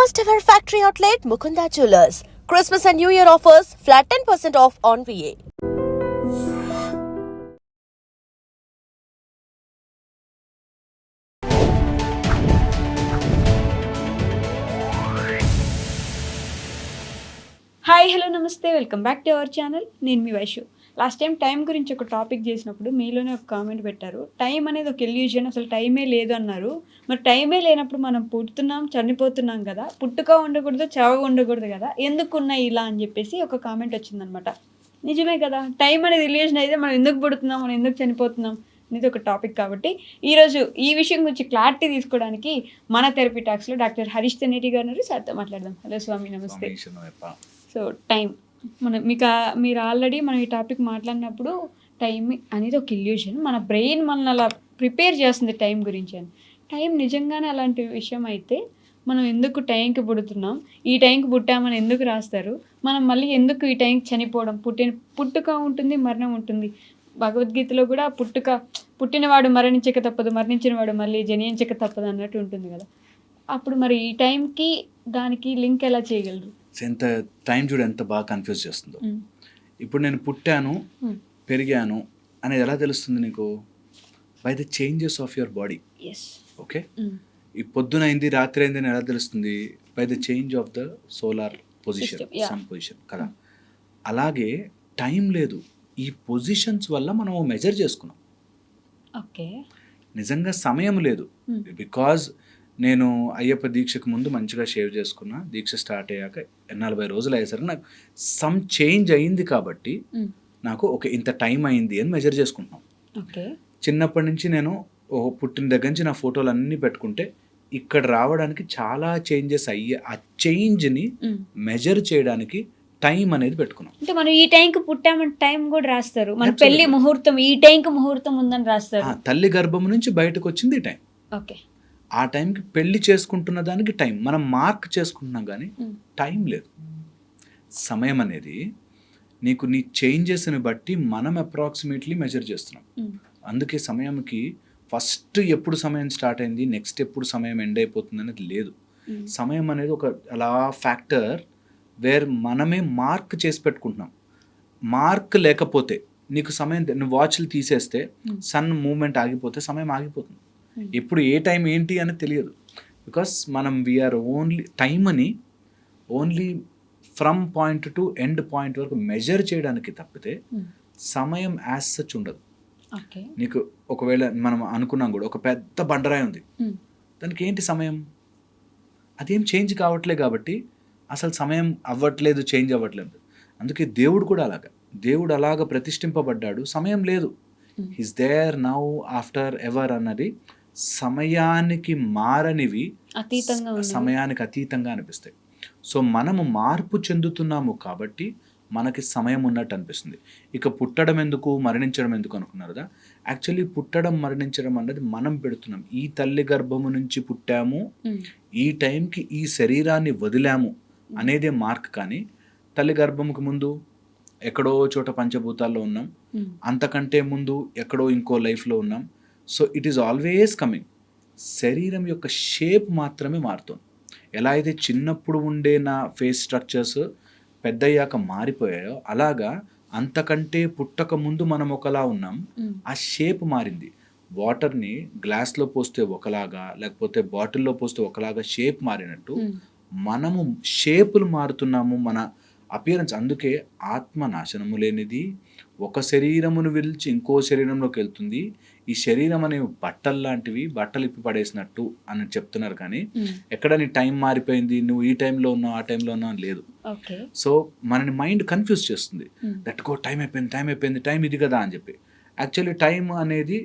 First ever factory outlet Mukunda Jewelers. Christmas and New Year offers flat 10% off on VA. Hi hello నమస్తే welcome back to our channel. నేను మీ Vaishu. Last time గురించి ఒక topic చేసినప్పుడు మీలోనే ఒక comment పెట్టారు, టైం అనేది ఒక ఇల్యూజన్, అసలు టైమే లేదు అన్నారు. మరి టైమే లేనప్పుడు మనం పుడుతున్నాం, చనిపోతున్నాం కదా, పుట్టుక ఉండకూడదు, చావు ఉండకూడదు కదా, ఎందుకున్నాయి ఇలా అని చెప్పేసి ఒక కామెంట్ వచ్చిందనమాట. నిజమే కదా, టైం అనేది ఇల్యూజన్ అయితే మనం ఎందుకు పుడుతున్నాం, మనం ఎందుకు చనిపోతున్నాం అనేది ఒక టాపిక్. కాబట్టి ఈరోజు ఈ విషయం గురించి క్లారిటీ తీసుకోవడానికి మన థెరపీ టాక్స్లో డాక్టర్ హరీష్ తెనేటి గారు సార్తో మాట్లాడదాం. హలో స్వామి, నమస్తే. సో టైం మీరు ఆల్రెడీ మనం ఈ టాపిక్ మాట్లాడినప్పుడు టైం అనేది ఒక ఇల్యూషన్, మన బ్రెయిన్ మనల్ని అలా ప్రిపేర్ చేస్తుంది టైం గురించి అని. టైం నిజంగానే అలాంటి విషయం అయితే మనం ఎందుకు టైంకి పుడుతున్నాం, ఈ టైంకి పుట్టామని ఎందుకు రాస్తారు, మనం మళ్ళీ ఎందుకు ఈ టైంకి చనిపోవడం, పుట్టుక ఉంటుంది, మరణం ఉంటుంది. భగవద్గీతలో కూడా పుట్టినవాడు మరణించక తప్పదు, మరణించినవాడు మళ్ళీ జనించక తప్పదు అన్నట్టు ఉంటుంది కదా. అప్పుడు మరి ఈ టైంకి దానికి లింక్ ఎలా చేయగలరు? ఎంత టైం చూడు ఎంత బాగా కన్ఫ్యూజ్ చేస్తుందో. ఇప్పుడు నేను పుట్టాను, పెరిగాను అనేది ఎలా తెలుస్తుంది నీకు? By the changes of your body. Okay, ఈ పొద్దునైంది రాత్రి అయింది అని ఎలా తెలుస్తుంది? By the change of the solar position, sun position కదా. అలాగే టైం లేదు, ఈ పొజిషన్స్ వల్ల మనం మెజర్ చేసుకున్నాం. ఓకే, నిజంగా సమయం లేదు. బికాజ్ నేను అయ్యప్ప దీక్షకు ముందు మంచిగా షేవ్ చేసుకున్నా, దీక్ష స్టార్ట్ అయ్యాక 40 రోజులు అయ్యేసరికి నాకు సమ్ చేంజ్ అయింది కాబట్టి నాకు ఇంత టైం అయింది అని మెజర్ చేసుకుంటున్నాం. చిన్నప్పటి నుంచి నేను పుట్టిన దగ్గర నుంచి నా ఫోటోలు అన్నీ పెట్టుకుంటే ఇక్కడ రావడానికి చాలా చేంజెస్ అయ్యి ఆ చేంజ్ని మెజర్ చేయడానికి టైం అనేది పెట్టుకున్నాం. అంటే మనం ఈ టైంకి పుట్టామని టైం కూడా రాస్తారు, మన పెళ్లి ముహూర్తం ఈ టైంకి ముహూర్తం ఉందని రాస్తారు. తల్లి గర్భం నుంచి బయటకు వచ్చింది టైం. ఓకే, ఆ టైంకి పెళ్లి చేసుకుంటున్న దానికి టైం మనం మార్క్ చేసుకుంటున్నాం, కానీ టైం లేదు. సమయం అనేది నీకు నీ చేంజెస్ని బట్టి మనం అప్రాక్సిమేట్లీ మెజర్ చేస్తున్నాం. అందుకే సమయంకి ఫస్ట్ ఎప్పుడు సమయం స్టార్ట్ అయింది, నెక్స్ట్ ఎప్పుడు సమయం ఎండ్ అయిపోతుంది అనేది లేదు. సమయం అనేది ఒక అలా ఫ్యాక్టర్ వేర్ మనమే మార్క్ చేసి పెట్టుకుంటున్నాం. మార్క్ లేకపోతే నీకు సమయం, నువ్వు వాచ్లు తీసేస్తే సన్ మూవ్మెంట్ ఆగిపోతే సమయం ఆగిపోతుంది. ఎప్పుడు ఏ టైం ఏంటి అని తెలియదు. బికాస్ మనం వీఆర్ ఓన్లీ టైమ్ అని only from point to end point వరకు మెజర్ చేయడానికి తప్పితే సమయం యాజ్ సచ్ ఉండదు. నీకు ఒకవేళ మనం అనుకున్నాం కూడా ఒక పెద్ద బండరాయి ఉంది, దానికి ఏంటి సమయం? అదేం చేంజ్ కావట్లేదు కాబట్టి అసలు సమయం అవ్వట్లేదు, చేంజ్ అవ్వట్లేదు. అందుకే దేవుడు అలాగా ప్రతిష్ఠింపబడ్డాడు. సమయం లేదు, his there now after ever అన్నది సమయానికి మారనివి, సమయానికి అతీతంగా అనిపిస్తాయి. సో మనము మార్పు చెందుతున్నాము కాబట్టి మనకి సమయం ఉన్నట్టు అనిపిస్తుంది. ఇక పుట్టడం ఎందుకు, మరణించడం ఎందుకు అనుకున్నారు కదా. యాక్చువల్లీ పుట్టడం మరణించడం అన్నది మనం పెడుతున్నాం. ఈ తల్లి గర్భము నుంచి పుట్టాము, ఈ టైంకి ఈ శరీరాన్ని వదిలాము అనేదే మార్క్. కానీ తల్లి గర్భముకు ముందు ఎక్కడో చోట పంచభూతాల్లో ఉన్నాం, అంతకంటే ముందు ఎక్కడో ఇంకో లైఫ్లో ఉన్నాం. So it is always coming. శరీరం యొక్క షేప్ మాత్రమే మారుతుంది. ఎలా అయితే చిన్నప్పుడు ఉండే నా ఫేస్ స్ట్రక్చర్స్ పెద్దయ్యాక మారిపోయాయో, అలాగా అంతకంటే పుట్టక ముందు మనం ఒకలా ఉన్నాం, ఆ షేప్ మారింది. వాటర్ని గ్లాస్లో పోస్తే ఒకలాగా, లేకపోతే బాటిల్లో పోస్తే ఒకలాగా షేప్ మారినట్టు మనము షేపులు మారుతున్నాము, మన అపియరెన్స్. అందుకే ఆత్మ నాశనము లేనిది, ఒక శరీరమును విడిచి ఇంకో శరీరంలోకి వెళ్తుంది. ఈ శరీరం అనేవి బట్టలు లాంటివి, బట్టలు ఇప్పి పడేసినట్టు అని చెప్తున్నారు. కానీ ఎక్కడ నీ టైం మారిపోయింది, నువ్వు ఈ టైంలో ఉన్నావు ఆ టైంలో ఉన్నావు లేదు. సో మనని మైండ్ కన్ఫ్యూజ్ చేస్తుంది. టైం అయిపోయింది, టైం ఇది కదా అని చెప్పి. యాక్చువల్లీ టైం అనేది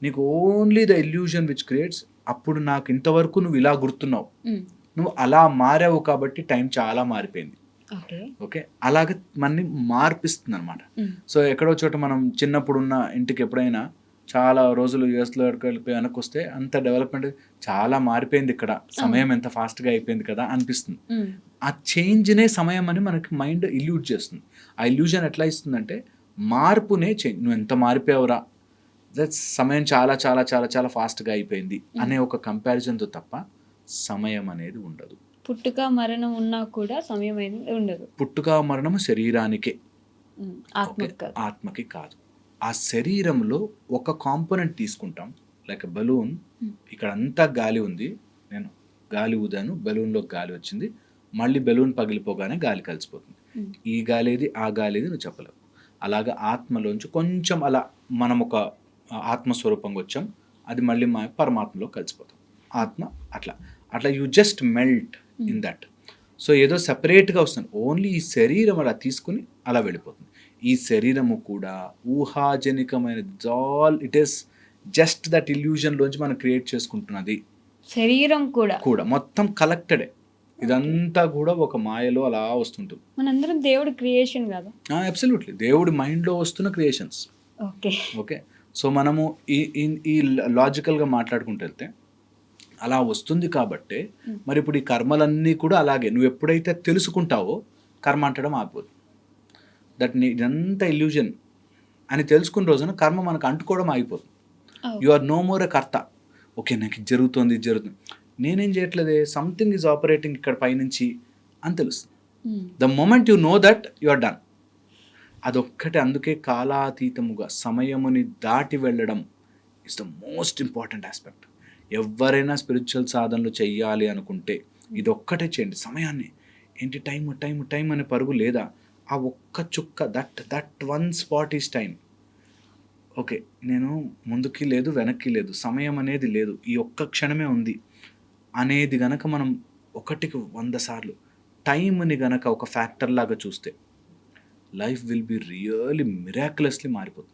నీకు only the illusion which creates. అప్పుడు నాకు ఇంతవరకు నువ్వు ఇలా గుర్తున్నావు, నువ్వు అలా మారావు కాబట్టి టైం చాలా మారిపోయింది. ఓకే, అలాగే మనని మార్పిస్తుంది అనమాట. సో ఎక్కడో చోట మనం చిన్నప్పుడు ఉన్న ఇంటికి ఎప్పుడైనా చాలా రోజులు యూఎస్లో వెళ్ళిపోయి వెనక్కి వస్తే అంత డెవలప్మెంట్ చాలా మారిపోయింది, ఇక్కడ సమయం ఎంత ఫాస్ట్గా అయిపోయింది కదా అనిపిస్తుంది. ఆ చేంజ్నే సమయం అని మనకి మైండ్ ఇల్యూజ్ చేస్తుంది. ఆ ఇల్యూజన్ ఎట్లా ఇస్తుందంటే మార్పునే చేంజ్, నువ్వు ఎంత మారిపోయావురా, సమయం చాలా చాలా చాలా చాలా ఫాస్ట్గా అయిపోయింది అనే ఒక కంపారిజన్తో తప్ప సమయం అనేది ఉండదు. పుట్టుక మరణం ఉన్నా కూడా సమయం అనేది ఉండదు. పుట్టుక మరణము శరీరానికే, ఆత్మకు ఓకే, కాదు. ఆత్మకి కాదు. ఆ శరీరంలో ఒక కాంపోనెంట్ తీసుకుంటాం, లైక్ బలూన్. ఇక్కడ అంతా గాలి ఉంది, నేను గాలి ఊదాను, బెలూన్లో గాలి వచ్చింది, మళ్ళీ బెలూన్ పగిలిపోగానే గాలి కలిసిపోతుంది. ఈ గాలి ఏది, ఆ గాలి ఏది నువ్వు చెప్పలేవు. అలాగా ఆత్మలోంచి కొంచెం అలా మనం ఒక ఆత్మస్వరూపంగా వచ్చాం, అది మళ్ళీ మా పరమాత్మలో కలిసిపోతాం. ఆత్మ అట్లా అట్లా you just melt in that. So ఏదో సెపరేట్గా వస్తుంది, ఓన్లీ ఈ శరీరం అలా తీసుకుని అలా వెళ్ళిపోతుంది. ఈ శరీరము కూడా ఊహాజనికమైనది, all it is just that ఇల్యూజన్లోంచి మనం క్రియేట్ చేసుకుంటున్నది. శరీరం కూడా కూడా మొత్తం కలెక్టెడే, ఇదంతా కూడా ఒక మాయలో అలా వస్తుంటుంది. మనందరం దేవుడి క్రియేషన్ కదా. అబ్సల్యూట్లీ దేవుడి మైండ్లో వస్తున్న క్రియేషన్స్. ఓకే. ఓకే, సో మనము ఈ లాజికల్గా మాట్లాడుకుంటూ వెళ్తే అలా వస్తుంది కాబట్టే మరి ఇప్పుడు ఈ కర్మలన్నీ కూడా అలాగే నువ్వు ఎప్పుడైతే తెలుసుకుంటావో కర్మ అంటడం ఆగిపోతుంది. దట్ ఇదంతా ఇల్యూజన్ అని తెలుసుకున్న రోజున కర్మ మనకు అంటుకోవడం ఆగిపోతుంది. You are no more a కర్త. ఓకే, నాకు ఇది జరుగుతుంది, ఇది జరుగుతుంది, నేనేం చేయట్లేదే, సంథింగ్ ఈజ్ ఆపరేటింగ్ ఇక్కడ పైనుంచి అని తెలుస్తుంది. The moment you know that you are done. అదొక్కటే, అందుకే కాలాతీతముగా సమయముని దాటి వెళ్ళడం is the most important aspect. ఎవరైనా స్పిరిచువల్ సాధనలు చెయ్యాలి అనుకుంటే ఇదొక్కటే చేయండి. సమయాన్ని ఏంటి, టైం అనే పరుగు లేదా, ఆ ఒక్క చుక్క, that one spot is time. Okay, నేను ముందుకి లేదు వెనక్కి లేదు, సమయం అనేది లేదు, ఈ ఒక్క క్షణమే ఉంది అనేది గనక మనం 1,100 సార్లు టైంని గనక ఒక ఫ్యాక్టర్ లాగా చూస్తే life will be really miraculously మారిపోతుంది.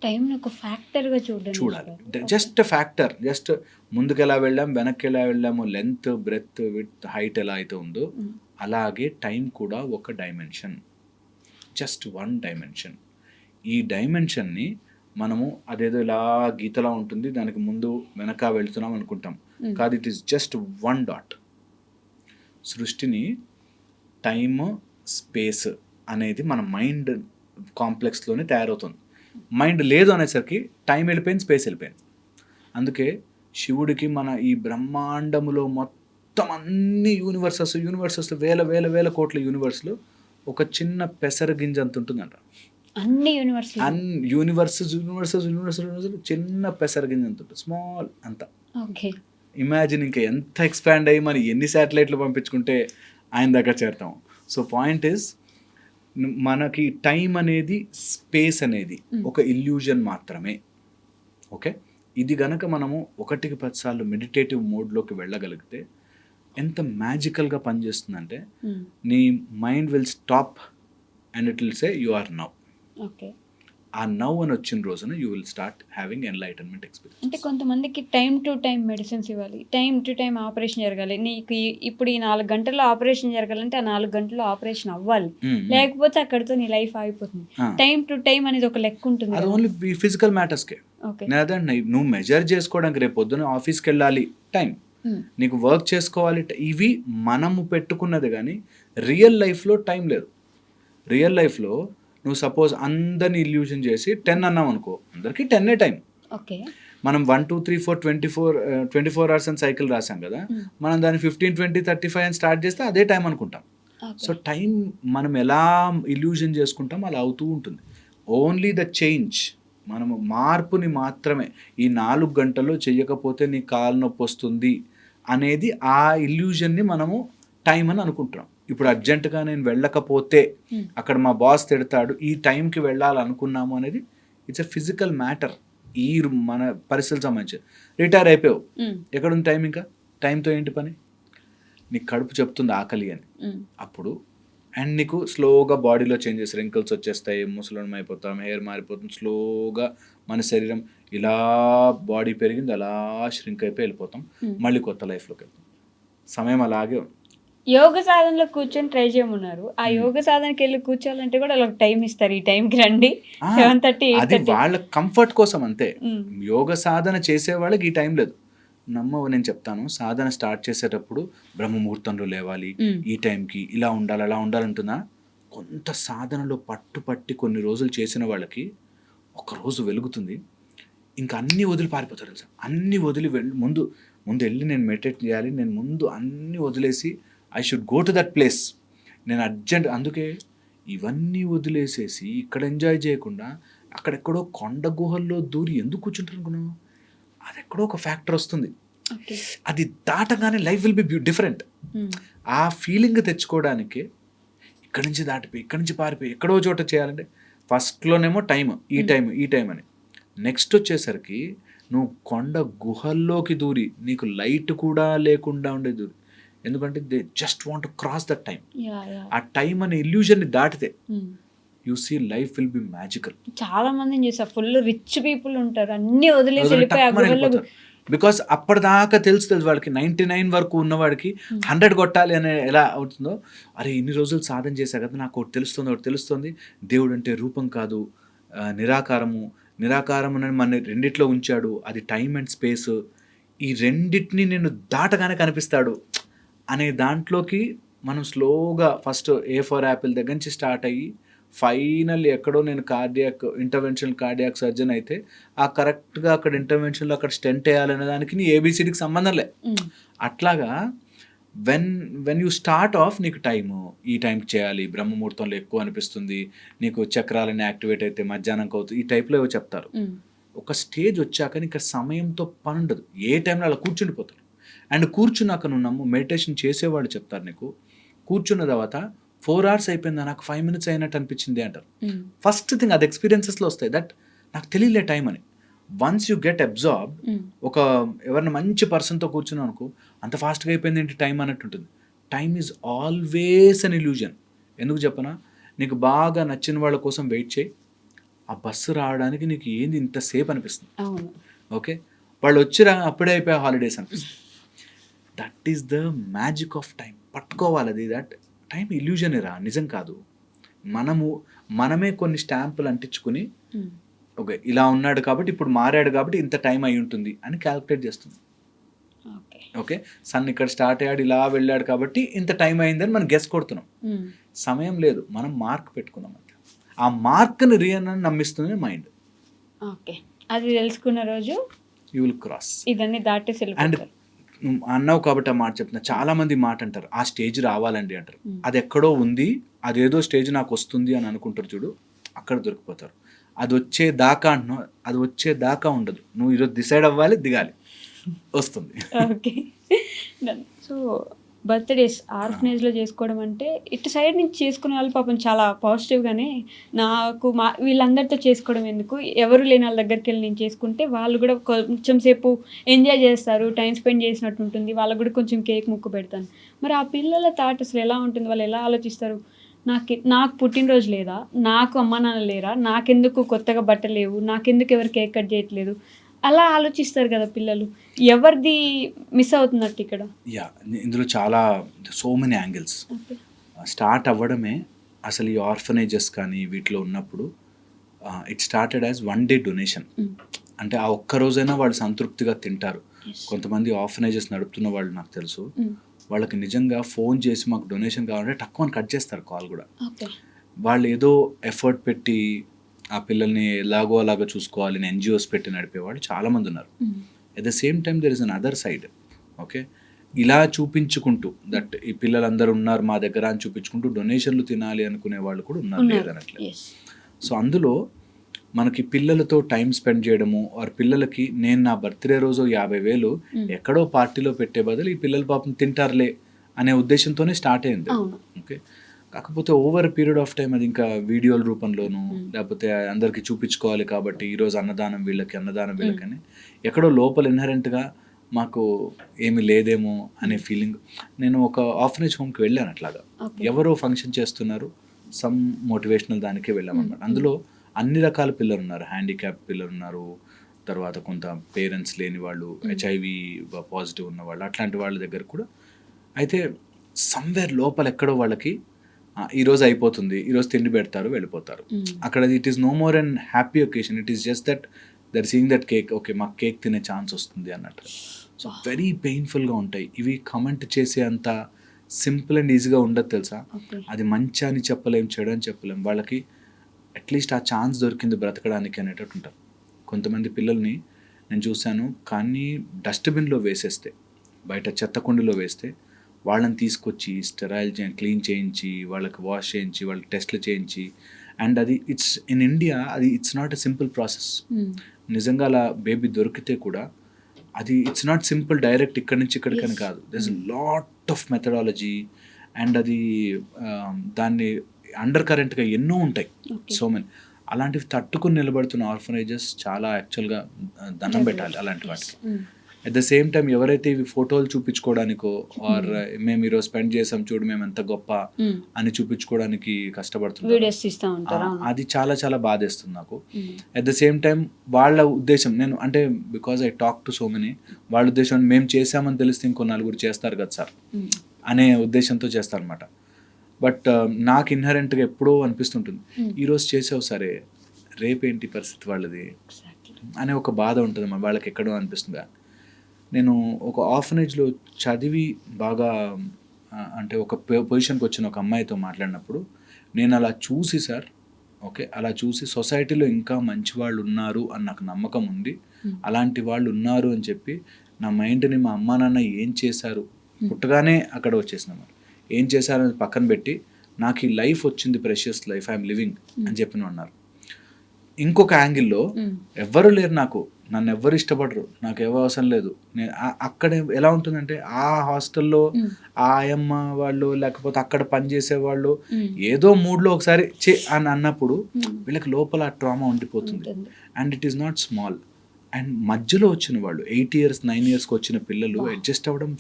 టైంని ఒక ఫ్యాక్టర్గా చూడాలి, జస్ట్ ఫ్యాక్టర్, జస్ట్ ముందుకు ఎలా వెళ్ళాం, వెనక్కి ఎలా వెళ్ళాము, లెంత్, బ్రెత్, విడ్త్, హైట్ ఎలా అయితే ఉందో అలాగే టైం కూడా ఒక డైమెన్షన్, జస్ట్ వన్ డైమెన్షన్. ఈ డైమెన్షన్ని మనము అదేదో ఇలా గీతలా ఉంటుంది, దానికి ముందు వెనక వెళుతున్నాం అనుకుంటాం, కాదు, it is just one dot. సృష్టిని టైమ్, స్పేస్ అనేది మన మైండ్ కాంప్లెక్స్లోనే తయారవుతుంది. మైండ్ లేదు అనేసరికి టైం వెళ్ళిపోయింది, స్పేస్ వెళ్ళిపోయింది. అందుకే శివుడికి మన ఈ బ్రహ్మాండములో మొత్తం అన్ని యూనివర్సెస్ వేల వేల వేల కోట్ల యూనివర్స్లో ఒక చిన్న పెసర గింజ అంత ఉంటుందంట. అన్ని యూనివర్సెస్ చిన్న పెసర గింజ అంత ఉంటుంది, స్మాల్ అంత. ఓకే, ఇమాజిన్ ఇంకా ఎంత ఎక్స్పాండ్ అయ్యి మరి ఎన్ని శాటిలైట్లు పంపించుకుంటే ఆయన దగ్గర చేరుతాం. సో పాయింట్ ఈస్, మనకి టైం అనేది, స్పేస్ అనేది ఒక ఇల్యూజన్ మాత్రమే. ఓకే, ఇది గనక మనము 1-10 సార్లు మెడిటేటివ్ మోడ్లోకి వెళ్ళగలిగితే ఎంత మ్యాజికల్గా పనిచేస్తుందంటే, నీ mind will stop and it will say you are now. Okay, ఆ నౌ అని వచ్చిన రోజున you will start having enlightenment experience. అంటే కొంతమందికి టైం టు టైం మెడిసిన్స్ ఇవ్వాలి, టైం టు టైం ఆపరేషన్ జరగాలి. నీకు ఇప్పుడు ఈ 4 గంటల్లో ఆపరేషన్ జరగాలంటే ఆ 4 గంటల్లో ఆపరేషన్ అవ్వాలి, లేకపోతే అక్కడితో నీ లైఫ్ ఆగిపోతుంది. టైం టు టైం అనేది ఒక లెక్క ఉంటుంది. అది ఓన్లీ ఫిజికల్ మ్యాటర్స్కే. నువ్వు మెజర్ చేసుకోవడానికి రేపు పొద్దున ఆఫీస్కి వెళ్ళాలి, టైం, నీకు వర్క్ చేసుకోవాలి, ఇవి మనము పెట్టుకున్నది. కానీ రియల్ లైఫ్లో టైం లేదు. రియల్ లైఫ్లో నువ్వు సపోజ్ అందరిని ఇల్యూజన్ చేసి 10 అన్నావు అనుకో, అందరికీ 10 టైం. ఓకే, మనం 1 2 3 4 24 అవర్స్ అని సైకిల్ రాసాం కదా, మనం దాన్ని 15 20 35 అని స్టార్ట్ చేస్తే అదే టైం అనుకుంటాం. సో టైం మనం ఎలా ఇల్యూజన్ చేసుకుంటాం అలా అవుతూ ఉంటుంది. ఓన్లీ ద చేంజ్, మనము మార్పుని మాత్రమే, ఈ 4 గంటల్లో చెయ్యకపోతే నీ కాలు నొప్పి వస్తుంది అనేది ఆ ఇల్యూజన్ని మనము టైం అని అనుకుంటున్నాం. ఇప్పుడు అర్జెంటుగా నేను వెళ్ళకపోతే అక్కడ మా బాస్ తిడతాడు, ఈ టైంకి వెళ్ళాలనుకున్నాము అనేది ఇట్స్ ఎ ఫిజికల్ మ్యాటర్. ఈ మన పరిస్థితులకు సంబంధించి రిటైర్ అయిపోయావు, ఎక్కడుంది టైం? ఇంకా టైంతో ఏంటి పని? నీకు కడుపు చెప్తుంది ఆకలి అని, అప్పుడు అండ్ నీకు స్లోగా బాడీలో చేంజెస్, రింకిల్స్ వచ్చేస్తాయి, ముసలం అయిపోతాం, హెయిర్ మారిపోతుంది, స్లోగా మన శరీరం ఇలా బాడీ పెరిగింది అలా ష్రింక్ అయిపోయి వెళ్ళిపోతాం, మళ్ళీ కొత్త లైఫ్లోకి వెళ్తాం. సమయం అలాగే ఉంది. యోగ సాధనలో కూర్చొని ట్రై చేయమన్నారు. ఆ యోగ సాధనకి వెళ్ళి కూర్చోాలంటే కూడా వాళ్ళకి టైం ఇస్తారు, ఈ టైంకి రండి 7:30 అది వాళ్ళ కంఫర్ట్ కోసం అంతే. యోగ సాధన చేసే వాళ్ళకి ఈ టైం లేదు. నేను చెప్తాను, సాధన స్టార్ట్ చేసేటప్పుడు బ్రహ్మముహూర్తంలో లేవాలి, ఈ టైంకి ఇలా ఉండాలి అలా ఉండాలంటున్నా. కొంత సాధనలో పట్టుపట్టి కొన్ని రోజులు చేసిన వాళ్ళకి ఒక రోజు వెలుగుతుంది, ఇంకా అన్నీ వదిలి పారిపోతారు సార్. అన్నీ వదిలి ముందు వెళ్ళి నేను మెడిటేట్ చేయాలి, నేను ముందు అన్నీ వదిలేసి I should go to that place. నేను అర్జెంట్ అందుకే ఇవన్నీ వదిలేసేసి ఇక్కడ ఎంజాయ్ చేయకుండా అక్కడెక్కడో కొండ గుహల్లో దూరి ఎందుకు కూర్చుంటారు అనుకున్నావు? అది ఎక్కడో ఒక ఫ్యాక్టర్ వస్తుంది. ఓకే. అది దాటగానే లైఫ్ విల్ బి డిఫరెంట్. ఆ ఫీలింగ్ తెచ్చుకోవడానికి ఇక్కడి నుంచి దాటిపోయి ఇక్కడి నుంచి పారిపోయి ఎక్కడో చోట చేయాలంటే ఫస్ట్లోనేమో ఈ టైం అని. నెక్స్ట్ వచ్చేసరికి నువ్వు కొండ గుహల్లోకి దూరి నీకు లైట్ కూడా లేకుండా ఉండే దూరి, ఎందుకంటే they just want to cross that time. ఆ టైం అనే ఇల్యూజన్ని దాటితే you see life will be magical. చాలా మందిని చూసా, ఫుల్ రిచ్ పీపుల్ ఉంటారు, అన్ని వదిలేసి వెళ్ళిపోయి ఆ గుహల్లో. బికాస్ అప్పటిదాకా తెలుసు వాళ్ళకి 99 వరకు ఉన్నవాడికి 100 కొట్టాలి అనే ఎలా అవుతుందో, అరే ఇన్ని రోజులు సాధన చేశా కదా, నాకు ఒకటి తెలుస్తుంది, దేవుడు అంటే రూపం కాదు, నిరాకారము అని మన రెండిట్లో ఉంచాడు, అది టైం అండ్ స్పేస్, ఈ రెండిటిని నేను దాటగానే కనిపిస్తాడు అనే దాంట్లోకి మనం స్లోగా ఫస్ట్ A4 యాపిల్ దగ్గర నుంచి స్టార్ట్ అయ్యి ఫైనల్ ఎక్కడో నేను కార్డియాక్ సర్జన్ అయితే ఆ కరెక్ట్గా అక్కడ ఇంటర్వెన్షన్లో అక్కడ స్టెంట్ వేయాలనే దానికి నీ ABCDకి సంబంధం లే. అట్లాగా వెన్ యూ స్టార్ట్ ఆఫ్ నీకు ఈ టైంకి చేయాలి, బ్రహ్మముహూర్తంలో ఎక్కువ అనిపిస్తుంది, నీకు చక్రాలని యాక్టివేట్ అయితే మధ్యాహ్నంకి అవుతుంది, ఈ టైప్లో ఏవో చెప్తారు. ఒక స్టేజ్ వచ్చాక నీకు సమయంతో పని ఉండదు, ఏ టైంలో అలా కూర్చుండిపోతారు. అండ్ కూర్చున్నాక నువ్వు నమ్ము, మెడిటేషన్ చేసేవాళ్ళు చెప్తారు నీకు, కూర్చున్న తర్వాత 4 hours అయిపోయిందా, నాకు 5 minutes అయినట్టు అనిపించింది అంటారు. ఫస్ట్ థింగ్ అది ఎక్స్పీరియన్సెస్లో వస్తాయి, దట్ నాకు తెలియలే టైం అని. వన్స్ యూ గెట్ అబ్జార్బ్, ఒక ఎవరైనా మంచి పర్సన్తో కూర్చున్నావు అనుకో, అంత ఫాస్ట్గా అయిపోయింది ఏంటి టైం అన్నట్టు ఉంటుంది. Time is always an illusion. ఎందుకు చెప్పనా, నీకు బాగా నచ్చిన వాళ్ళ కోసం వెయిట్ చేయి, ఆ బస్సు రావడానికి నీకు ఏంది ఇంతసేపు అనిపిస్తుంది. ఓకే, వాళ్ళు వచ్చిరా అప్పుడే అయిపోయా హాలిడేస్ అనిపిస్తుంది. That is the magic of time. పట్టుకోవాలి అది, దట్ టైం ఇల్యూజన్ రా, నిజం కాదు. మనమే కొన్ని స్టాంపులు అంటించుకుని ఓకే ఇలా ఉన్నాడు కాబట్టి ఇప్పుడు మారాడు కాబట్టి ఇంత టైం అయి ఉంటుంది అని క్యాలిక్యులేట్ చేస్తుంది. ఓకే, సన్ ఇక్కడ స్టార్ట్ అయ్యాడు ఇలా వెళ్ళాడు కాబట్టి ఇంత టైం అయిందని మనం గెస్ కొడుతున్నాం. సమయం లేదు, మనం మార్క్ పెట్టుకున్నాం అంట. ఆ మార్క్ని రియల్ అని నమ్మిస్తుంది మైండ్. ఓకే, అది తెలుసుకున్న రోజు యూ విల్ క్రాస్, ఇదన్నీ దాటేసి. అండ్ అన్నావు కాబట్టి ఆ మాట చెప్తున్నా, చాలా మంది మాట అంటారు ఆ స్టేజ్ రావాలండి అంటారు. అది ఎక్కడో ఉంది, అదేదో స్టేజ్ నాకు వస్తుంది అని అనుకుంటారు చూడు, అక్కడ దొరికిపోతారు. అది వచ్చేదాకా అంటున్నావు, అది వచ్చేదాకా ఉండదు, నువ్వు ఈరోజు డిసైడ్ అవ్వాలి, దిగాలి, వస్తుంది. ఓకే, సో బర్త్డేస్ ఆర్ఫనేజ్లో చేసుకోవడం అంటే ఇటు సైడ్ నుంచి చేసుకునే వాళ్ళు పాపం చాలా పాజిటివ్గానే, నాకు వీళ్ళందరితో చేసుకోవడం ఎందుకు, ఎవరు లేని వాళ్ళ దగ్గరికి వెళ్ళి నేను చేసుకుంటే వాళ్ళు కూడా కొంచెం సేపు ఎంజాయ్ చేస్తారు, టైం స్పెండ్ చేసినట్టు ఉంటుంది, వాళ్ళకు కూడా కొంచెం కేక్ ముక్కు పెడతాను. మరి ఆ పిల్లల థాట్ అసలు ఎలా ఉంటుంది, వాళ్ళు ఎలా ఆలోచిస్తారు, నాకు పుట్టినరోజు లేదా, నాకు అమ్మ నాన్న లేరా, నాకెందుకు కొత్తగా బట్టలు లేవు, నాకెందుకు ఎవరు కేక్ కట్ చేయట్లేదు, అలా ఆలోచిస్తారు కదా పిల్లలు. ఎవరిది మిస్ అవుతున్నట్టు ఇక్కడ? ఇందులో చాలా సో మెనీ యాంగిల్స్. స్టార్ట్ అవ్వడమే అసలు ఈ ఆర్ఫనేజెస్ కానీ వీటిలో ఉన్నప్పుడు it started as 1 day donation. అంటే ఆ ఒక్క రోజైనా వాళ్ళు సంతృప్తిగా తింటారు. కొంతమంది ఆర్ఫనేజెస్ నడుపుతున్న వాళ్ళు నాకు తెలుసు, వాళ్ళకి నిజంగా ఫోన్ చేసి మాకు డొనేషన్ కావాలంటే తక్కువ కట్ చేస్తారు కాల్ కూడా. వాళ్ళు ఏదో ఎఫర్ట్ పెట్టి ఆ పిల్లల్ని ఎలాగో అలాగా చూసుకోవాలని NGOs పెట్టి నడిపేవాళ్ళు చాలామంది ఉన్నారు. At the same time there is an other side. Okay, ఇలా చూపించుకుంటూ దట్ ఈ పిల్లలందరూ ఉన్నారు మా దగ్గర అని చూపించుకుంటూ డొనేషన్లు తినాలి అనుకునే వాళ్ళు కూడా ఉన్నారు లేదనట్లే. సో అందులో మనకి పిల్లలతో టైం స్పెండ్ చేయడము, ఆర్ పిల్లలకి నేను నా బర్త్డే రోజు 50,000 ఎక్కడో పార్టీలో పెట్టే బదులు ఈ పిల్లలు పాపం తింటారులే అనే ఉద్దేశంతోనే స్టార్ట్ అయింది. ఓకే, కాకపోతే ఓవర్ పీరియడ్ ఆఫ్ టైం అది ఇంకా వీడియోల రూపంలోనూ లేకపోతే అందరికీ చూపించుకోవాలి కాబట్టి ఈరోజు అన్నదానం వీళ్ళకని ఎక్కడో లోపల ఇన్హరెంట్గా మాకు ఏమి లేదేమో అనే ఫీలింగ్. నేను ఒక ఆర్ఫనేజ్ హోమ్కి వెళ్ళాను అట్లాగా, ఎవరో ఫంక్షన్ చేస్తున్నారు, సమ్ మోటివేషనల్ దానికే వెళ్ళామన్నమాట. అందులో అన్ని రకాల పిల్లలు ఉన్నారు, హ్యాండిక్యాప్ పిల్లలు ఉన్నారు, తర్వాత కొంత పేరెంట్స్ లేని వాళ్ళు, HIV పాజిటివ్ ఉన్న వాళ్ళు, అట్లాంటి వాళ్ళ దగ్గర కూడా. అయితే సమ్వేర్ లోపల ఎక్కడో వాళ్ళకి ఈరోజు అయిపోతుంది, ఈరోజు తిండి పెడతారు వెళ్ళిపోతారు. అక్కడ it is no more and happy occasion, it is just that they're seeing that cake, okay మాకు కేక్ తినే ఛాన్స్ వస్తుంది అన్నట్టు. సో వెరీ పెయిన్ఫుల్గా ఉంటాయి ఇవి. కమెంట్ చేసే అంత సింపుల్ అండ్ ఈజీగా ఉండదు తెలుసా. అది మంచి అని చెప్పలేం, చెడు అని చెప్పలేం, వాళ్ళకి అట్లీస్ట్ ఆ ఛాన్స్ దొరికింది బ్రతకడానికి అనేటట్టు ఉంటారు. కొంతమంది పిల్లల్ని నేను చూశాను, కానీ డస్ట్బిన్లో వేసేస్తే, బయట చెత్త కుండీలో వేస్తే వాళ్ళని తీసుకొచ్చి స్టెరైల్ క్లీన్ చేయించి, వాళ్ళకి వాష్ చేయించి, వాళ్ళకి టెస్ట్లు చేయించి, అండ్ అది ఇట్స్ ఇన్ ఇండియా అది it's not a simple process. నిజంగా అలా బేబీ దొరికితే కూడా అది ఇట్స్ నాట్ సింపుల్ డైరెక్ట్ ఇక్కడి నుంచి ఇక్కడికని కాదు. There is lot of methodology and అది దాన్ని అండర్ కరెంట్గా ఎన్నో ఉంటాయి. సో మెనీ అలాంటివి తట్టుకుని నిలబడుతున్న ఆర్ఫనేజెస్ చాలా యాక్చువల్గా దండం పెట్టాలి అలాంటి వాటికి. అట్ ద సేమ్ టైం ఎవరైతే ఇవి ఫోటోలు చూపించుకోవడానికో ఆర్ మేము ఈరోజు స్పెండ్ చేసాం చూడు మేము ఎంత గొప్ప అని చూపించుకోవడానికి కష్టపడుతున్నారు, అది చాలా చాలా బాధేస్తుంది నాకు. అట్ ద సేమ్ టైం వాళ్ళ ఉద్దేశం నేను అంటే because I talk to so many, వాళ్ళ ఉద్దేశం మేము చేసామని తెలిస్తే ఇంకో నలుగురు చేస్తారు కదా సార్ అనే ఉద్దేశంతో చేస్తారనమాట. బట్ నాకు ఇన్హరెంట్గా ఎప్పుడో అనిపిస్తుంటుంది, ఈరోజు చేసావు సరే రేపేంటి పరిస్థితి వాళ్ళది అనే ఒక బాధ ఉంటుంది వాళ్ళకి ఎక్కడో అనిపిస్తుంది. నేను ఒక ఆర్ఫనేజ్లో చదివి బాగా అంటే ఒక పొజిషన్కి వచ్చిన ఒక అమ్మాయితో మాట్లాడినప్పుడు నేను అలా చూసి సార్ ఓకే అలా చూసి సొసైటీలో ఇంకా మంచి వాళ్ళు ఉన్నారు అని నాకు నమ్మకం ఉంది, అలాంటి వాళ్ళు ఉన్నారు అని చెప్పి నా మైండ్ని మా అమ్మా నాన్న ఏం చేశారు పుట్టగానే అక్కడ వచ్చేసిన ఏం చేశారని పక్కన పెట్టి నాకు ఈ లైఫ్ వచ్చింది, ప్రెషియస్ లైఫ్ ఐఎమ్ లివింగ్ అని చెప్పిన అన్నారు. ఇంకొక యాంగిల్లో ఎవ్వరు లేరు నాకు, నన్ను ఎవ్వరు ఇష్టపడరు, నాకు ఎవరు అవసరం లేదు. నేను అక్కడ ఎలా ఉంటుందంటే ఆ హాస్టల్లో ఆ ఆయమ్మ వాళ్ళు లేకపోతే అక్కడ పనిచేసే వాళ్ళు ఏదో మూడ్లో ఒకసారి చే అని అన్నప్పుడు వీళ్ళకి లోపల ట్రామా ఉండిపోతుంది. And it is not small. And మధ్యలో వచ్చిన వాళ్ళు 8 years 9 yearsకి వచ్చిన పిల్లలు అడ్జస్ట్ అవ్వడం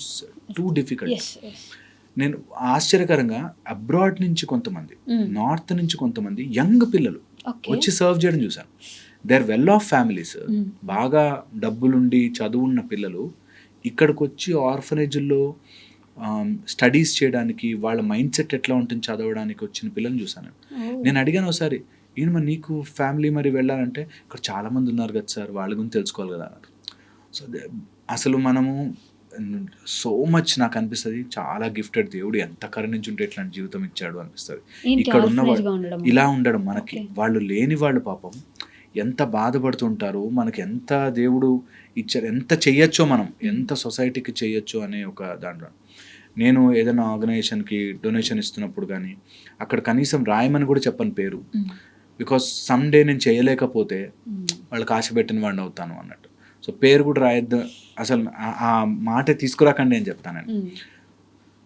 టూ డిఫికల్ట్. నేను ఆశ్చర్యకరంగా అబ్రాడ్ నుంచి కొంతమంది, నార్త్ నుంచి కొంతమంది యంగ్ పిల్లలు వచ్చి సర్వ్ చేయడం చూసాను. They are well off families, బాగా డబ్బులుండి చదువున్న పిల్లలు ఇక్కడికి వచ్చి ఆర్ఫనేజ్ల్లో స్టడీస్ చేయడానికి, వాళ్ళ మైండ్ సెట్ ఎట్లా ఉంటుంది చదవడానికి వచ్చిన పిల్లల్ని చూసాను. నేను అడిగాను ఒకసారి, ఈయన మరి నీకు ఫ్యామిలీ మరి వెళ్ళాలంటే ఇక్కడ చాలామంది ఉన్నారు కదా సార్ వాళ్ళ గురించి తెలుసుకోవాలి కదా అన్నారు. సో అసలు మనము సో మచ్ నాకు అనిపిస్తుంది చాలా గిఫ్టెడ్, దేవుడు ఎంత కరుణించి ఉంటే ఇట్లాంటి జీవితం ఇచ్చాడు అనిపిస్తుంది. ఇక్కడ ఉన్న వాళ్ళు ఇలా ఉండడం మనకి, వాళ్ళు లేని వాళ్ళు పాపం ఎంత బాధపడుతుంటారు, మనకి ఎంత దేవుడు ఇచ్చారు, ఎంత చెయ్యొచ్చో మనం, ఎంత సొసైటీకి చెయ్యొచ్చో అనే ఒక దాంట్లో. నేను ఏదైనా ఆర్గనైజేషన్కి డొనేషన్ ఇస్తున్నప్పుడు కానీ అక్కడ కనీసం రాయమని కూడా చెప్పని పేరు, బికాస్ సమ్ డే నేను చేయలేకపోతే వాళ్ళకి ఆశ పెట్టిన వాడిని అవుతాను అన్నట్టు. సో పేరు కూడా రాయొద్దు అసలు, ఆ మాట తీసుకురాకండి అని చెప్తానండి.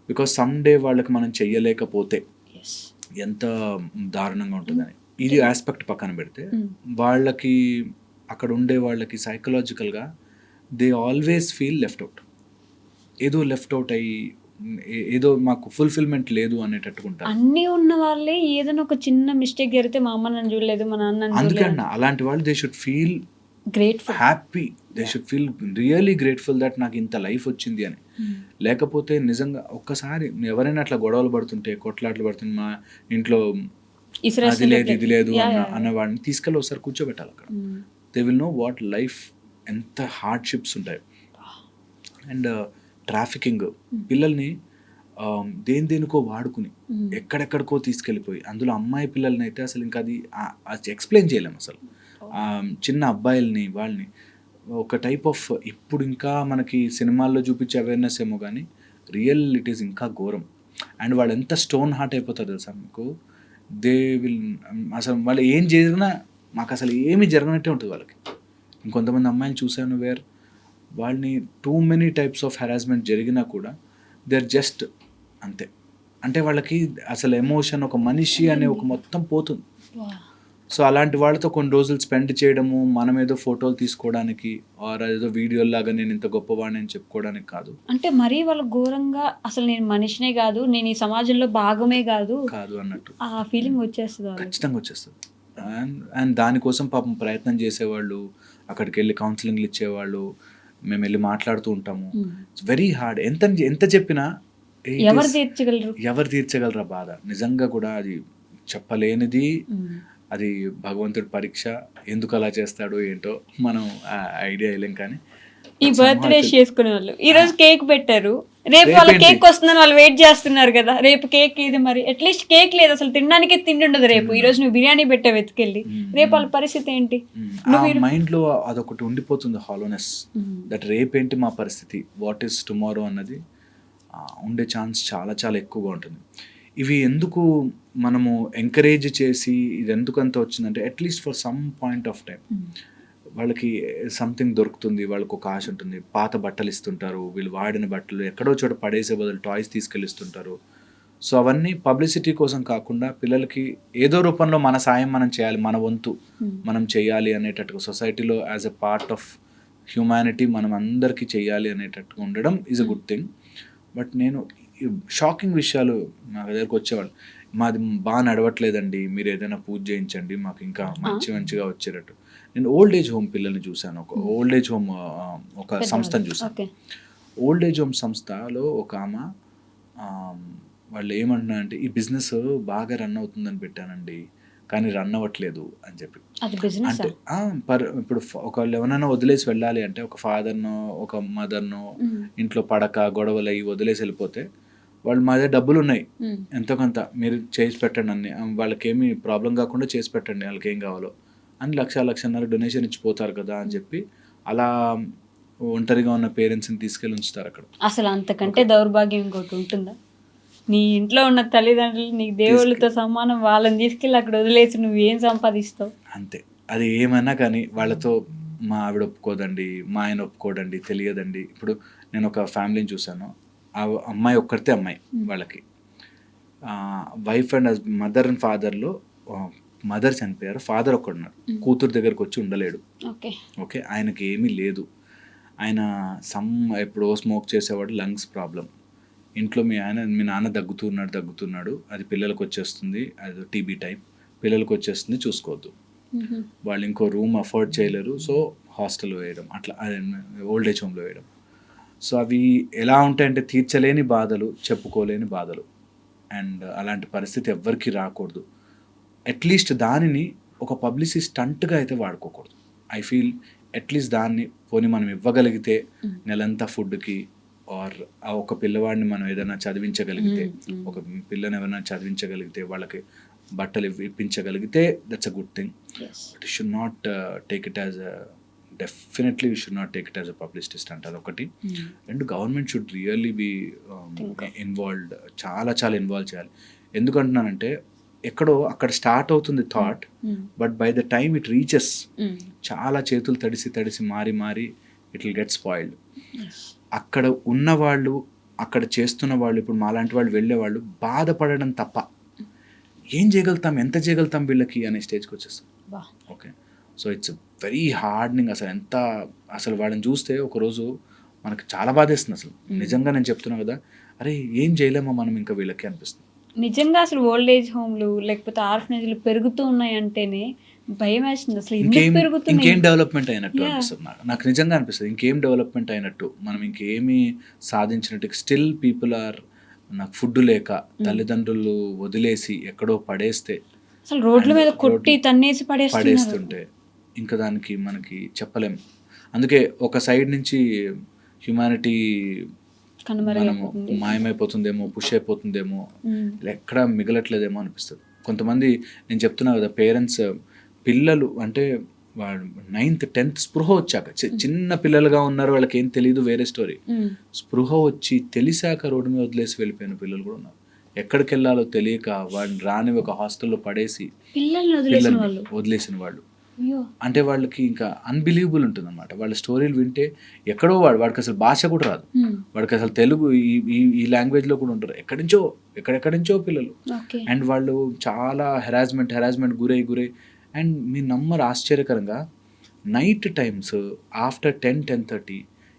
బికాస్ సమ్ డే వాళ్ళకి మనం చెయ్యలేకపోతే ఎంత దారుణంగా ఉంటుందని. ఇది ఆస్పెక్ట్ పక్కన పెడితే వాళ్ళకి అక్కడ ఉండే వాళ్ళకి సైకలాజికల్గా they always feel left out, ఏదో లెఫ్ట్ అవుట్ అయ్యి ఏదో మాకు ఫుల్ఫిల్మెంట్ లేదు అనేటట్టుకుంటారు. అన్నీ ఉన్న వాళ్ళే ఏదైనా ఒక చిన్న మిస్టేక్ జరిగితే మా అమ్మ నన్ను చూడలేదు, మా నాన్న నన్ను చూడలేదు. అందుకన్నా అలాంటి వాళ్ళు they should feel grateful, happy, they should feel really grateful that నాకు ఇంత లైఫ్ వచ్చింది అని. లేకపోతే నిజంగా ఒక్కసారి ఎవరైనా అట్లా గొడవలు పడుతుంటే కొట్లాట్లు పడుతుంటే మా ఇంట్లో అది లేదు ఇది లేదు అన్న వాడిని తీసుకెళ్ళి ఒకసారి కూర్చోబెట్టాలి అక్కడ. They will know what life, ఎంత హార్డ్షిప్స్ ఉంటాయి. అండ్ ట్రాఫికింగ్ పిల్లల్ని దేనికో వాడుకుని ఎక్కడెక్కడికో తీసుకెళ్ళిపోయి, అందులో అమ్మాయి పిల్లల్ని అయితే అసలు ఇంకా అది ఎక్స్ప్లెయిన్ చేయలేము అసలు. చిన్న అబ్బాయిల్ని వాళ్ళని ఒక టైప్ ఆఫ్, ఇప్పుడు ఇంకా మనకి సినిమాల్లో చూపించే అవేర్నెస్ ఏమో కానీ రియల్ ఇట్ ఈస్ ఇంకా ఘోరం. అండ్ వాళ్ళు ఎంత స్టోన్ హార్ట్ అయిపోతారు తెలుసా మీకు. దే విల్ అసలు వాళ్ళు ఏం జరిగినా మాకు అసలు ఏమీ జరగనట్టే ఉంటుంది వాళ్ళకి. ఇంకొంతమంది అమ్మాయిలు చూశాను వేర్ వాళ్ళని too many types of harassment జరిగినా కూడా దే ఆర్ జస్ట్ అంతే. అంటే వాళ్ళకి అసలు ఎమోషన్, ఒక మనిషి అనే ఒక మొత్తం పోతుంది. సో అలాంటి వాళ్ళతో కొన్ని రోజులు స్పెండ్ చేయడము, మనం ఏదో ఫోటోలు తీసుకోవడానికి ఆర్ ఏదో వీడియోలాగా నేను ఇంత గొప్పవాడిని అని చెప్పుకోవడానికి కాదు. అంటే మరీ వాళ్ళు ఘోరంగా అసలు నేను మనిషినే కాదు, నేను ఈ సమాజంలో భాగమే కాదు అన్నట్టు ఆ ఫీలింగ్ వచ్చేస్తుంది, ఖచ్చితంగా వచ్చేస్తుంది. అండ్ దానికోసం పాపం ప్రయత్నం చేసేవాళ్ళు, అక్కడికి వెళ్ళి కౌన్సిలింగ్లు ఇచ్చేవాళ్ళు, మేము వెళ్ళి మాట్లాడుతూ ఉంటాము. It's very hard. ఎంత చెప్పినా ఎవరు తీర్చగలరా బాధ. నిజంగా కూడా అది చెప్పలేనిది, అది భగవంతుడి పరీక్ష. ఎందుకు అలా చేస్తాడో ఏంటో మనం ఐడియా వేయలేం. కానీ ఈ బర్త్డే చేసుకునే వాళ్ళు ఈ రోజు కేక్ పెట్టారు, రేపు వాళ్ళ కేక్ వస్తుందని వాళ్ళు వెయిట్ చేస్తున్నారు కదా, రేపు కేక్ ఇది మరి అట్లీస్ట్ కేక్ లేదు, అసలు తినడానికి తిండి ఉండదు రేపు. ఈ రోజు నువ్వు బిర్యానీ పెట్టావు వెతికెళ్ళి, రేపు వాళ్ళ పరిస్థితి ఏంటి? మైండ్ లో అదొకటి ఉండిపోతుంది, హాలోనెస్, దట్ రేపేంటి మా పరిస్థితి, వాట్ ఈస్ టుమారో అన్నది ఉండే ఛాన్స్ చాలా చాలా ఎక్కువగా ఉంటుంది. ఇవి ఎందుకు మనము ఎంకరేజ్ చేసి ఇది ఎందుకు అంత వచ్చిందంటే at least for some point of time వాళ్ళకి సంథింగ్ దొరుకుతుంది, వాళ్ళకి ఒక ఆశ ఉంటుంది. పాత బట్టలు ఇస్తుంటారు, వీళ్ళు వాడిన బట్టలు ఎక్కడో చోట పడేసే బదులు టాయ్స్ తీసుకెళ్ళిస్తుంటారు. సో అవన్నీ పబ్లిసిటీ కోసం కాకుండా పిల్లలకి ఏదో రూపంలో మన సాయం మనం చేయాలి, మన వంతు మనం చేయాలి అనేటట్టుగా సొసైటీలో as a part of humanity మనం అందరికీ చేయాలి అనేటట్టుగా ఉండడం is a good thing. But నేను షాకింగ్ విషయాలు నా దగ్గరకు వచ్చేవాళ్ళు, మాది బాగా నడవట్లేదండి, మీరు ఏదైనా పూజ చేయించండి మాకు ఇంకా మంచిగా వచ్చేటట్టు. నేను ఓల్డ్ ఏజ్ హోమ్ పిల్లల్ని చూశాను, ఒక ఓల్డ్ ఏజ్ హోమ్ ఒక సంస్థను చూశాను. ఓల్డ్ ఏజ్ హోమ్ సంస్థలో ఒక ఆమె వాళ్ళు ఏమంటున్నారంటే ఈ బిజినెస్ బాగా రన్ అవుతుందని పెట్టానండి కానీ రన్ అవ్వట్లేదు అని చెప్పి. అంటే ఇప్పుడు ఒకళ్ళు ఎవరైనా వదిలేసి వెళ్ళాలి అంటే ఒక ఫాదర్నో ఒక మదర్నో ఇంట్లో పడక గొడవలు అయ్యి వదిలేసి వెళ్ళిపోతే వాళ్ళు మా దగ్గర డబ్బులు ఉన్నాయి ఎంతో కొంత మీరు చేసి పెట్టండి అన్ని, వాళ్ళకి ఏమి ప్రాబ్లం కాకుండా చేసి పెట్టండి వాళ్ళకి ఏం కావాలో అని 1,00,000-1,50,000 డొనేషన్ ఇచ్చిపోతారు కదా అని చెప్పి అలా ఒంటరిగా ఉన్న పేరెంట్స్ని తీసుకెళ్ళి ఉంచుతారు అక్కడ. అసలు అంతకంటే దౌర్భాగ్యం ఇంకోటి ఉంటుందా? నీ ఇంట్లో ఉన్న తల్లిదండ్రులు నీకు దేవుళ్ళతో సమానం, వాళ్ళని తీసుకెళ్ళి అక్కడ వదిలేసి నువ్వేం సంపాదిస్తావు? అంతే. అది ఏమైనా కానీ వాళ్ళతో మా ఆవిడ ఒప్పుకోదండి, మా ఆయన ఒప్పుకోడండి, తెలియదండి. ఇప్పుడు నేను ఒక ఫ్యామిలీని చూశాను, ఆ అమ్మాయి ఒక్కరితే అమ్మాయి, వాళ్ళకి వైఫ్ అండ్ మదర్ అండ్ ఫాదర్లో మదర్ చనిపోయారు, ఫాదర్ ఒక్కడున్నారు, కూతురు దగ్గరకు వచ్చి ఉండలేడు. ఓకే, ఆయనకి ఏమీ లేదు, ఆయన ఎప్పుడో స్మోక్ చేసేవాడు, లంగ్స్ ప్రాబ్లం. ఇంట్లో మీ నాన్న దగ్గుతున్నాడు, అది పిల్లలకు వచ్చేస్తుంది, అది టీబీ టైప్, పిల్లలకు వచ్చేస్తుంది, చూసుకోవద్దు. వాళ్ళు ఇంకో రూమ్ అఫోర్డ్ చేయలేరు, సో హాస్టల్లో వేయడం, అట్లా ఓల్డ్ ఏజ్ హోమ్లో వేయడం. సో అవి ఎలా ఉంటాయంటే తీర్చలేని బాధలు, చెప్పుకోలేని బాధలు. అండ్ అలాంటి పరిస్థితి ఎవ్వరికి రాకూడదు. అట్లీస్ట్ దానిని ఒక పబ్లిసిటీ స్టంట్గా అయితే వాడుకోకూడదు. ఐ ఫీల్ అట్లీస్ట్ దాన్ని పోనీ మనం ఇవ్వగలిగితే నెలంతా ఫుడ్కి, ఆర్ ఒక పిల్లవాడిని మనం ఏదైనా చదివించగలిగితే, ఒక పిల్లని ఎవరైనా చదివించగలిగితే, వాళ్ళకి బట్టలు ఇప్పించగలిగితే that's a good thing. But you should not take it as definitely you should not take it as a publicity stunt, అదొకటి. And government should really be involved, చాలా చాలా ఇన్వాల్వ్ చేయాలి. ఎందుకంటున్నానంటే ఎక్కడో అక్కడ స్టార్ట్ అవుతుంది thought, but by the time it reaches చాలా చేతులు తడిసి మారి ఇట్ విల్ గెట్ స్పాయిల్డ్. అక్కడ ఉన్నవాళ్ళు, అక్కడ చేస్తున్న వాళ్ళు, ఇప్పుడు మాలాంటి వాళ్ళు వెళ్ళేవాళ్ళు బాధపడడం తప్ప ఏం చేయగలుగుతాం, ఎంత చేయగలుగుతాం వీళ్ళకి అనే స్టేజ్కి వచ్చేస్తాం. Okay, so it's very hardening. అసలు వాళ్ళని చూస్తే ఒకరోజు మనకు చాలా బాధేస్తుంది. అసలు నిజంగా నేను చెప్తున్నా కదా, అరే ఏం చేయలేమో మనం ఇంకా వీళ్ళకి అనిపిస్తుంది. నిజంగా అసలు ఓల్డ్ ఏజ్ హోమ్లు లేకపోతే ఆర్ఫనేజ్లు పెరుగుతూ ఉన్నాయంటేనే భయం వేస్తుంది. అసలు ఇంకేం డెవలప్మెంట్ అయినట్టు అనిపిస్తుంది నాకు నిజంగా అనిపిస్తుంది. ఇంకేం డెవలప్మెంట్ అయినట్టు, మనం ఇంకేమీ సాధించినట్టు. స్టిల్ పీపుల్ ఆర్, నాకు ఫుడ్ లేక తల్లిదండ్రులు వదిలేసి ఎక్కడో పడేస్తే, అసలు రోడ్ల మీద కొట్టి తన్నేసి పడేస్తుంటే ఇంకా దానికి మనకి చెప్పలేం. అందుకే ఒక సైడ్ నుంచి హ్యుమానిటీ మనము మాయమైపోతుందేమో, పుష్ అయిపోతుందేమో, ఎక్కడ మిగలట్లేదేమో అనిపిస్తుంది. కొంతమంది నేను చెప్తున్నా కదా, పేరెంట్స్ పిల్లలు అంటే 9th 10th స్పృహ వచ్చాక, చిన్న పిల్లలుగా ఉన్నారు, వాళ్ళకి ఏం తెలియదు, వేరే స్టోరీ. స్పృహ వచ్చి తెలిసాక రోడ్డు మీద వదిలేసి వెళ్ళిపోయిన పిల్లలు కూడా ఉన్నారు. ఎక్కడికి వెళ్ళాలో తెలియక వాడిని రాని ఒక హాస్టల్లో పడేసి వదిలేసిన వాళ్ళు. అంటే వాళ్ళకి ఇంకా అన్బిలీవబుల్ ఉంటుంది అనమాట. వాళ్ళ స్టోరీలు వింటే ఎక్కడో వాడికి అసలు భాష కూడా రాదు, వాడికి అసలు తెలుగు ఈ లాంగ్వేజ్లో కూడా ఉంటారు, ఎక్కడెక్కడి నుంచో పిల్లలు. అండ్ వాళ్ళు చాలా హెరాస్మెంట్ గురై అండ్ మీ నమ్మరు, ఆశ్చర్యకరంగా నైట్ టైమ్స్ ఆఫ్టర్ 10-10:30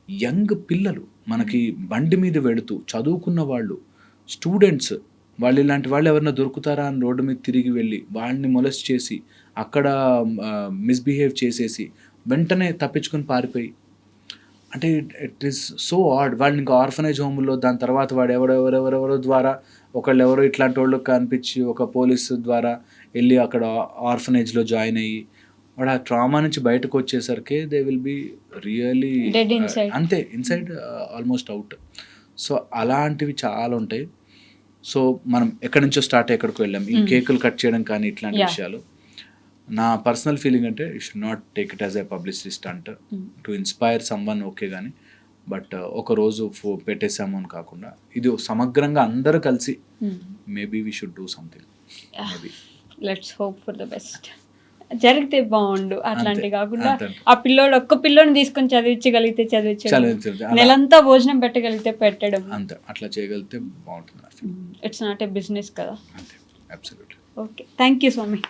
యంగ్ పిల్లలు మనకి బండి మీద వెళుతూ చదువుకున్న వాళ్ళు, స్టూడెంట్స్, వాళ్ళు ఇలాంటి వాళ్ళు ఎవరైనా దొరుకుతారా అని రోడ్డు మీద తిరిగి వెళ్ళి వాళ్ళని మొలెస్ట్ చేసి అక్కడ మిస్బిహేవ్ చేసేసి వెంటనే తప్పించుకొని పారిపోయి, అంటే ఇట్ ఈస్ సో ఆడ్. వాళ్ళని ఇంకా ఆర్ఫనేజ్ హోమ్లో, దాని తర్వాత వాడు ఎవరెవరో ద్వారా ఎవరో ఇట్లాంటి వాళ్ళు కనిపించి ఒక పోలీసు ద్వారా వెళ్ళి అక్కడ ఆర్ఫనేజ్లో జాయిన్ అయ్యి వాడు ఆ ట్రామా నుంచి బయటకు వచ్చేసరికి దే విల్ బి రియలీ అంతే, ఇన్సైడ్ ఆల్మోస్ట్ అవుట్. సో అలాంటివి చాలా ఉంటాయి. సో మనం ఎక్కడి నుంచో స్టార్ట్ అయ్యి ఎక్కడికి వెళ్ళాం, ఈ కేకులు కట్ చేయడం కానీ ఇట్లాంటి విషయాలు. నా పర్సనల్ ఫీలింగ్ అంటే you should not take it as a publicity stunt to inspire someone, okay, కానీ బట్ ఒకరోజు పెట్టేసాము అని కాకుండా ఇది సమగ్రంగా అందరూ కలిసి maybe we should do something. Maybe let's hope for the best. జరిగితే బాగుండు అట్లాంటి కాకుండా అంతే. ఆ పిల్లోడు ఒక్క పిల్లోని తీసుకొని చదివించగలిగితే చదివించగలిగితే అలా. నెలంతా భోజనం పెట్టగలిగితే పెట్టడం. అంతే, అట్లా చేయగలిగితే బాగుంటుంది. ఇట్స్ నాట్ ఏ బిజినెస్ కదా. అంతే, absolutely. Okay, thank you Swamy.